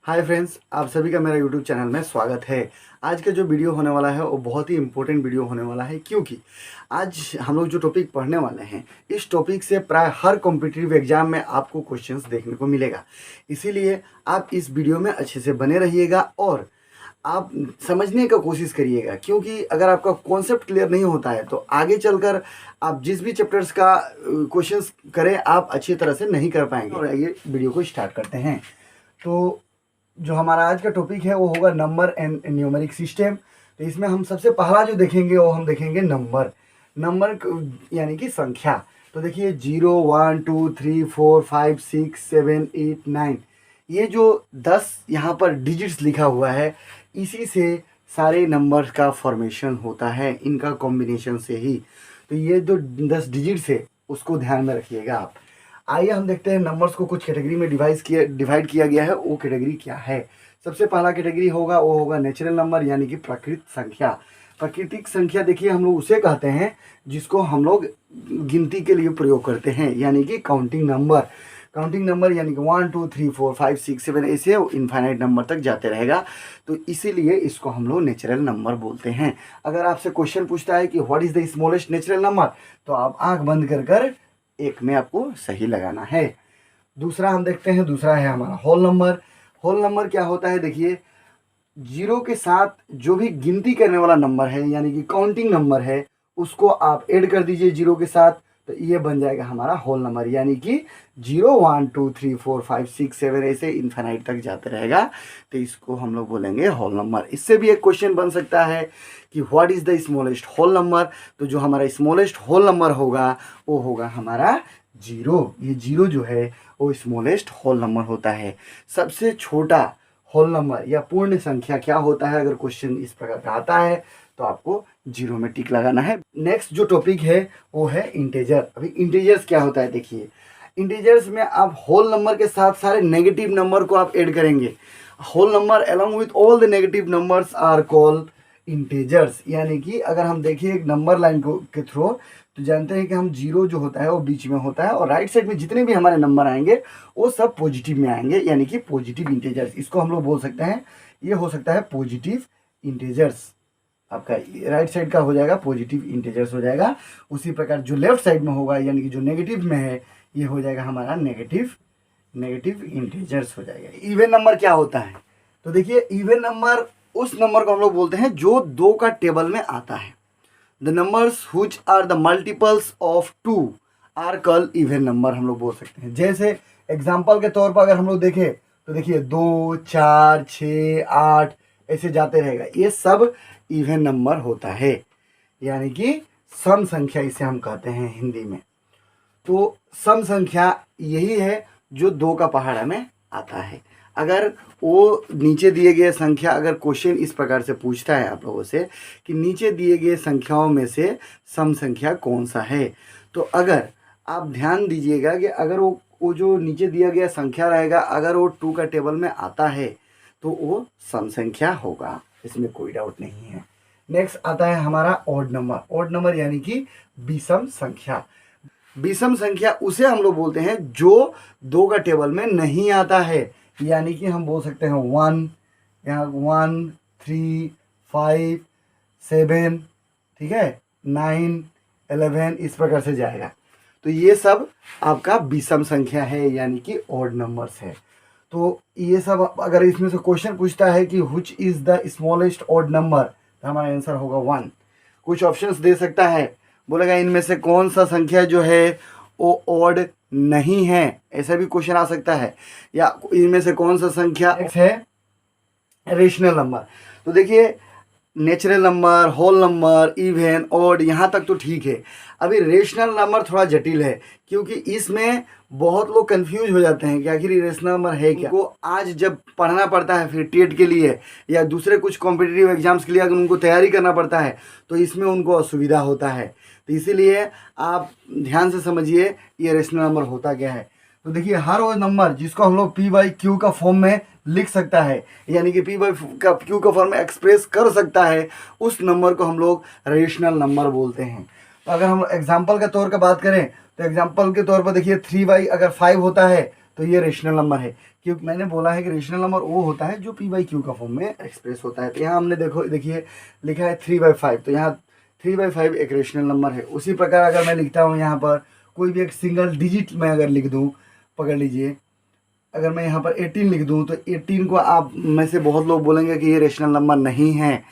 Hi friends, आप सभी का मेरा यूट्यूब चैनल में स्वागत है। आज का जो वीडियो होने वाला है वो बहुत ही इम्पोर्टेंट वीडियो होने वाला है, क्योंकि आज हम लोग जो टॉपिक पढ़ने वाले हैं इस टॉपिक से प्राय हर कॉम्पिटिटिव एग्जाम में आपको क्वेश्चंस देखने को मिलेगा। इसीलिए आप इस वीडियो में अच्छे से बने रहिएगा और आप समझने का कोशिश करिएगा, क्योंकि अगर आपका कॉन्सेप्ट क्लियर नहीं होता है तो आगे चलकर आप जिस भी चैप्टर्स का क्वेश्चंस करें आप अच्छी तरह से नहीं कर पाएंगे। और ये वीडियो को स्टार्ट करते हैं। तो जो हमारा आज का टॉपिक है वो होगा नंबर एंड न्यूमेरिक सिस्टम। तो इसमें हम सबसे पहला जो देखेंगे वो हम देखेंगे नंबर यानी कि संख्या। तो देखिए 0 1 2 3 4 5 6 7 8 9, ये जो 10 यहाँ पर डिजिट्स लिखा हुआ है, इसी से सारे नंबर्स का फॉर्मेशन होता है, इनका कॉम्बिनेशन से ही। तो ये जो 10 डिजिट्स है उसको ध्यान में रखिएगा आप। आइए हम देखते हैं नंबर्स को कुछ कैटेगरी में डिवाइड किया गया है। वो कैटेगरी क्या है? सबसे पहला कैटेगरी होगा वो होगा नेचुरल नंबर यानी कि प्राकृतिक संख्या। प्राकृतिक संख्या देखिए हम लोग उसे कहते हैं जिसको हम लोग गिनती के लिए प्रयोग करते हैं, यानी कि काउंटिंग नंबर यानी कि 1 2 3 4 5 6 7 ऐसे इनफाइनाइट नंबर तक जाते रहेगा। तो इसीलिए इसको हम लोग नेचुरल नंबर बोलते हैं। अगर आपसे क्वेश्चन पूछता है कि what is the smallest natural number, तो आप आंख बंद कर एक में आपको सही लगाना है। दूसरा हम देखते हैं, दूसरा है हमारा होल नंबर क्या होता है? देखिए 0 के साथ जो भी गिनती करने वाला नंबर है यानी कि काउंटिंग नंबर है उसको आप ऐड कर दीजिए 0 के साथ, तो ये बन जाएगा हमारा होल नंबर, यानी कि 0 1 2 3 4 5 6 7 ऐसे इनफाइनाइट तक जाते रहेगा। तो इसको हम लोग बोलेंगे होल नंबर। इससे भी एक क्वेश्चन बन सकता है कि what is the smallest whole number. तो जो हमारा स्मॉलेस्ट होल नंबर होगा वो होगा हमारा 0। ये 0 जो है वो स्मॉलेस्ट होल नंबर होता है। सबसे छोटा होल नंबर या पूर्ण संख्या क्या होता है? अगर क्वेश्चन इस प्रकार का आता है तो आपको 0 में टिक लगाना है। नेक्स्ट जो टॉपिक है वो है इंटीजर। अभी इंटीजर्स क्या होता है? देखिए इंटीजर्स में आप होल नंबर के साथ सारे नेगेटिव नंबर को आप ऐड करेंगे। Whole number along with all the negative numbers are called integers. यानी कि अगर हम देखिए एक नंबर लाइन को के थ्रू, तो जानते हैं कि हम 0 जो होता है वो बीच में होता है और राइट साइड में जितने भी हमारे नंबर आएंगे वो सब पॉजिटिव में आएंगे, यानी कि पॉजिटिव इंटीजर्स। इसको हम लोग बोल सकते हैं, ये हो सकता है पॉजिटिव इंटीजर्स। आपका राइट साइड का हो जाएगा पॉजिटिव इंटीजर्स हो जाएगा। उसी प्रकार जो लेफ्ट साइड में होगा यानी कि जो नेगेटिव में है ये हो जाएगा हमारा नेगेटिव इंटीजर्स हो जाएगा। इवन नंबर क्या होता है? तो देखिए इवन नंबर उस नंबर को हम लोग बोलते हैं जो 2 का टेबल में आता है। The numbers which are the multiples of 2 are called even number हम लोग बोल सकते हैं। जैसे एग्जांपल के तौर पर अगर हम लोग देखें तो देखिए 2 4 6 8 ऐसे जाते रहेगा, ये सब इवन नंबर होता है, यानी कि सम संख्या इसे हम कहते हैं हिंदी में। तो सम संख्या यही है जो 2 का पहाड़ा में आता है। अगर वो नीचे दिए गए संख्या, अगर क्वेश्चन इस प्रकार से पूछता है आप लोगों से कि नीचे दिए गए संख्याओं में से सम संख्या कौन सा है, तो अगर आप ध्यान दीजिएगा कि अगर वो जो नीचे दिया गया संख्या रहेगा, अगर वो 2 का टेबल में आता है तो वो सम संख्या होगा, इसमें कोई डाउट नहीं है। नेक्स्ट आता है हमारा ऑड नंबर यानी कि विषम संख्या उसे हम लोग बोलते हैं जो 2 का टेबल में नहीं आता है, यानी कि हम बोल सकते हैं 1, यहाँ 1 3 5 7, ठीक है, 9 11 इस प्रकार से जाएगा। तो ये सब आपका विषम संख्या है, यानी कि ऑड नंबर्स है। तो ये सब अगर इसमें से क्वेश्चन पूछता है कि which is the smallest odd number, तो हमारा आंसर होगा 1। कुछ ऑप्शंस दे सकता है, बोलेगा इनमें से कौन सा संख्या जो है वो ऑड नहीं है, ऐसा भी क्वेश्चन आ सकता है, या इनमें से कौन सा संख्या है रेशनल नंबर। तो देखिए natural number, whole number, even, odd, यहाँ तक तो ठीक है। अभी रेशनल नंबर थोड़ा जटिल है, क्योंकि इसमें बहुत लोग कंफ्यूज हो जाते हैं कि आखिर ये रेशनल नंबर है क्या। उनको आज जब पढ़ना पड़ता है फिर टेट के लिए या दूसरे कुछ कॉम्पिटिटिव एग्जाम्स के लिए अगर उनको तैयारी करना पड़ता है तो इसमें उनको असुविधा होता है। तो इसीलिए आप ध्यान से समझिए ये रेशनल नंबर होता क्या है। तो देखिए हर वो नंबर जिसको हम लोग P/Q का फॉर्म में लिख सकता है, यानी कि P/Q का फॉर्म में एक्सप्रेस कर सकता है, उस नंबर को हम लोग रेशनल नंबर बोलते हैं। तो अगर हम एग्जाम्पल के तौर पर बात करें तो एग्जाम्पल के तौर पर देखिए 3/अगर 5 होता है तो ये रेशनल नंबर है, क्योंकि मैंने बोला है कि रेशनल नंबर वो होता है जो पी बाई क्यू का फॉर्म में एक्सप्रेस होता है। तो यहाँ हमने देखिए लिखा है 3/5, तो यहाँ 3/5 एक रेशनल नंबर है। उसी प्रकार अगर मैं लिखता हूँ यहाँ पर कोई भी एक सिंगल डिजिट में अगर लिख दूँ, पकड़ लीजिए, अगर मैं यहाँ पर 18 लिख दूँ तो 18 को आप में से बहुत लोग बोलेंगे कि ये रेशनल नंबर नहीं है,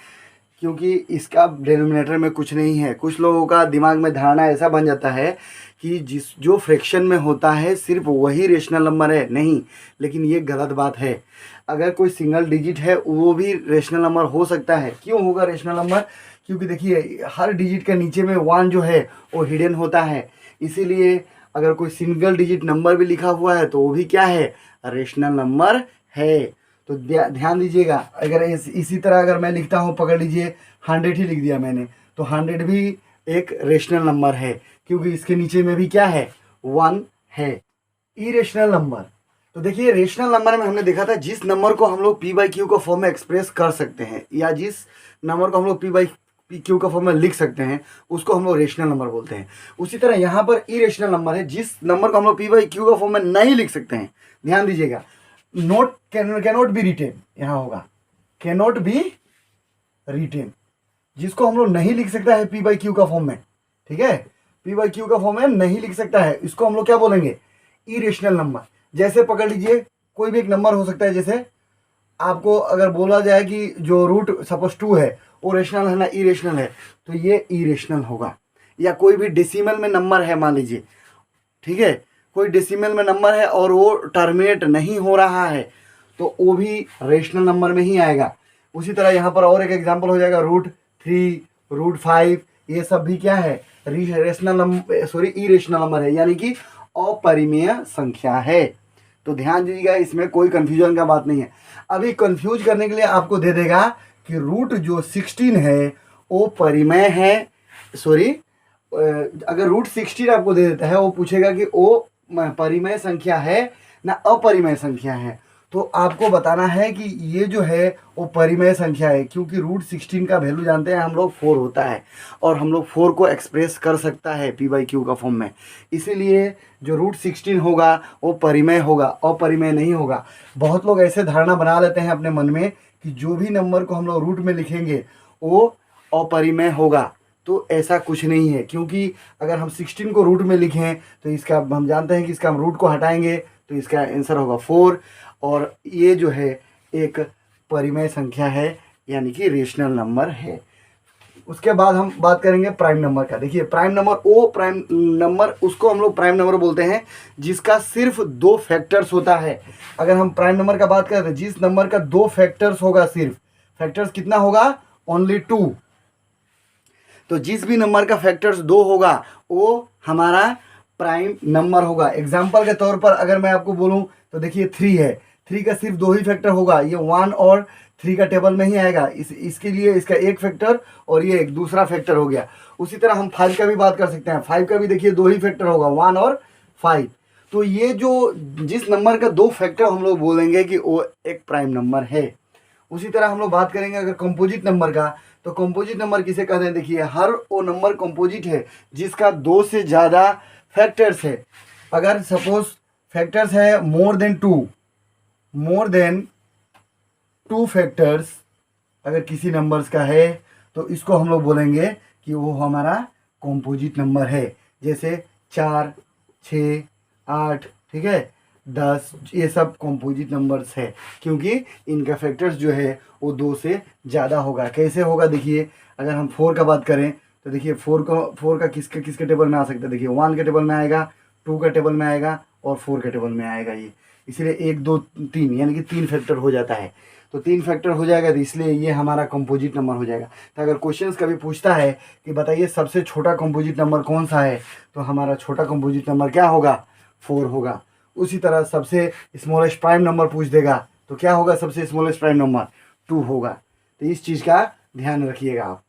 क्योंकि इसका डिनोमिनेटर में कुछ नहीं है। कुछ लोगों का दिमाग में धारणा ऐसा बन जाता है कि जो फ्रैक्शन में होता है सिर्फ वही रेशनल नंबर है। नहीं, लेकिन ये गलत बात है। अगर कोई सिंगल डिजिट है वो भी रेशनल नंबर हो सकता है। क्यों होगा रेशनल नंबर? क्योंकि देखिए हर डिजिट के नीचे में 1 जो है वो हिडन होता है, इसीलिए अगर कोई सिंगल डिजिट नंबर भी लिखा हुआ है तो वो भी क्या है? रेशनल नंबर है। तो ध्यान दीजिएगा, अगर इसी तरह अगर मैं लिखता हूँ, पकड़ लीजिए 100 ही लिख दिया मैंने, तो 100 भी एक रेशनल नंबर है, क्योंकि इसके नीचे में भी क्या है? 1 है। इरेशनल नंबर, तो देखिए रेशनल नंबर में हमने देखा था जिस नंबर को हम लोग पी बाई क्यू का फॉर्म में एक्सप्रेस कर सकते हैं, या जिस नंबर को हम लोग पी बाई क्यू का फॉर्म में लिख सकते हैं, उसको हम लोग रेशनल नंबर बोलते हैं। उसी तरह यहाँ पर इरेशनल नंबर है जिस नंबर को हम लोग पी बाई क्यू का फॉर्म में नहीं लिख सकते हैं। ध्यान दीजिएगा, कैनॉट बी रिटेन, यहाँ होगा कैनॉट बी रिटेन, जिसको हम लोग नहीं लिख सकता है पी बाई क्यू का फॉर्म में। ठीक है, पी बाई क्यू का फॉर्म में नहीं लिख सकता है, इसको हम लोग क्या बोलेंगे? Irrational number. जैसे पकड़ लीजिए कोई भी एक नंबर हो सकता है, जैसे आपको अगर बोला जाए कि जो रूट सपोज 2 है वो रेशनल है ना इरेशनल है, तो ये इरेशनल होगा। या कोई भी डेसिमल में नंबर है मान लीजिए, ठीक है, कोई डेसिमल में नंबर है और वो टर्मिनेट नहीं हो रहा है, तो वो भी रेशनल नंबर में ही आएगा। उसी तरह यहाँ पर और एक एग्जांपल हो जाएगा √3, √5, ये सब भी क्या है? रेशनल नंबर, इरेशनल नंबर है, यानी कि अपरिमेय संख्या है। तो ध्यान दीजिएगा, इसमें कोई कंफ्यूजन का बात नहीं है। अभी कंफ्यूज करने के लिए आपको दे देगा कि रूट जो 16 है वो परिमेय है, अगर √16 आपको दे देता है, वो पूछेगा कि वो परिमेय संख्या है ना अपरिमेय संख्या है, तो आपको बताना है कि ये जो है वो परिमेय संख्या है, क्योंकि √16 का वैल्यू जानते हैं हम लोग 4 होता है, और हम लोग 4 को एक्सप्रेस कर सकता है पी बाई क्यू का फॉर्म में। इसीलिए जो √16 होगा वो परिमेय होगा, अपरिमेय नहीं होगा। बहुत लोग ऐसे धारणा बना लेते हैं अपने मन में कि जो भी नंबर को हम लोग रूट में लिखेंगे वो अपरिमेय होगा, तो ऐसा कुछ नहीं है। क्योंकि अगर हम 16 को रूट में लिखें तो इसका हम जानते हैं कि इसका हम रूट को हटाएंगे तो इसका आंसर होगा 4, और ये जो है एक परिमेय संख्या है, यानी कि रेशनल नंबर है। उसके बाद हम बात करेंगे प्राइम नंबर का। देखिए प्राइम नंबर, वो प्राइम नंबर उसको हम लोग प्राइम नंबर बोलते हैं जिसका सिर्फ 2 फैक्टर्स होता है। अगर हम प्राइम नंबर का बात करें तो जिस नंबर का 2 फैक्टर्स होगा, सिर्फ फैक्टर्स कितना होगा? ओनली 2। तो जिस भी नंबर का फैक्टर्स 2 होगा वो हमारा प्राइम नंबर होगा। एग्जाम्पल के तौर पर अगर मैं आपको बोलूं तो देखिए 3 है, 3 का सिर्फ 2 ही फैक्टर होगा, ये 1 और 3 का टेबल में ही आएगा। इसके लिए इसका एक फैक्टर और ये एक दूसरा फैक्टर हो गया। उसी तरह हम 5 का भी बात कर सकते हैं, 5 का भी देखिए 2 ही फैक्टर होगा, 1 और 5। तो ये जो जिस नंबर का 2 फैक्टर हम लोग बोलेंगे कि वो एक प्राइम नंबर है। उसी तरह हम लोग बात करेंगे अगर कंपोजिट नंबर का, तो कंपोजिट नंबर किसे कहते हैं? देखिए हर वो नंबर कंपोजिट है जिसका 2 से ज़्यादा फैक्टर्स है। अगर सपोज फैक्टर्स है मोर देन टू फैक्टर्स अगर किसी नंबर्स का है, तो इसको हम लोग बोलेंगे कि वो हमारा कंपोजिट नंबर है। जैसे 4, 6, 8, ठीक है, 10, ये सब कंपोजिट नंबर्स है, क्योंकि इनका फैक्टर्स जो है वो 2 से ज़्यादा होगा। कैसे होगा? देखिए अगर हम 4 का बात करें तो देखिए 4 का किसके टेबल में आ सकता है? देखिए 1 के टेबल में आएगा, 2 के टेबल में आएगा और 4 के टेबल में आएगा। ये इसलिए 1, 2, 3 यानी कि 3 फैक्टर हो जाता है। तो 3 फैक्टर हो जाएगा, तो इसलिए ये हमारा कंपोजिट नंबर हो जाएगा। तो अगर क्वेश्चंस कभी पूछता है कि बताइए सबसे छोटा कंपोजिट नंबर कौन सा है, तो हमारा छोटा कंपोजिट नंबर क्या होगा? 4 होगा। उसी तरह सबसे स्मॉलेस्ट प्राइम नंबर पूछ देगा तो क्या होगा? सबसे स्मॉलेस्ट प्राइम नंबर 2 होगा। तो इस चीज़ का ध्यान रखिएगा आप।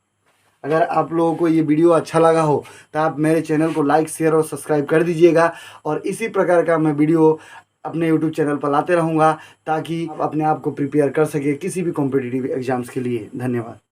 अगर आप लोगों को ये वीडियो अच्छा लगा हो तो आप मेरे चैनल को लाइक, शेयर और सब्सक्राइब कर दीजिएगा, और इसी प्रकार का मैं वीडियो अपने यूट्यूब चैनल पर लाते रहूँगा ताकि आप अपने आप को प्रिपेयर कर सके किसी भी कॉम्पिटिटिव एग्जाम्स के लिए। धन्यवाद।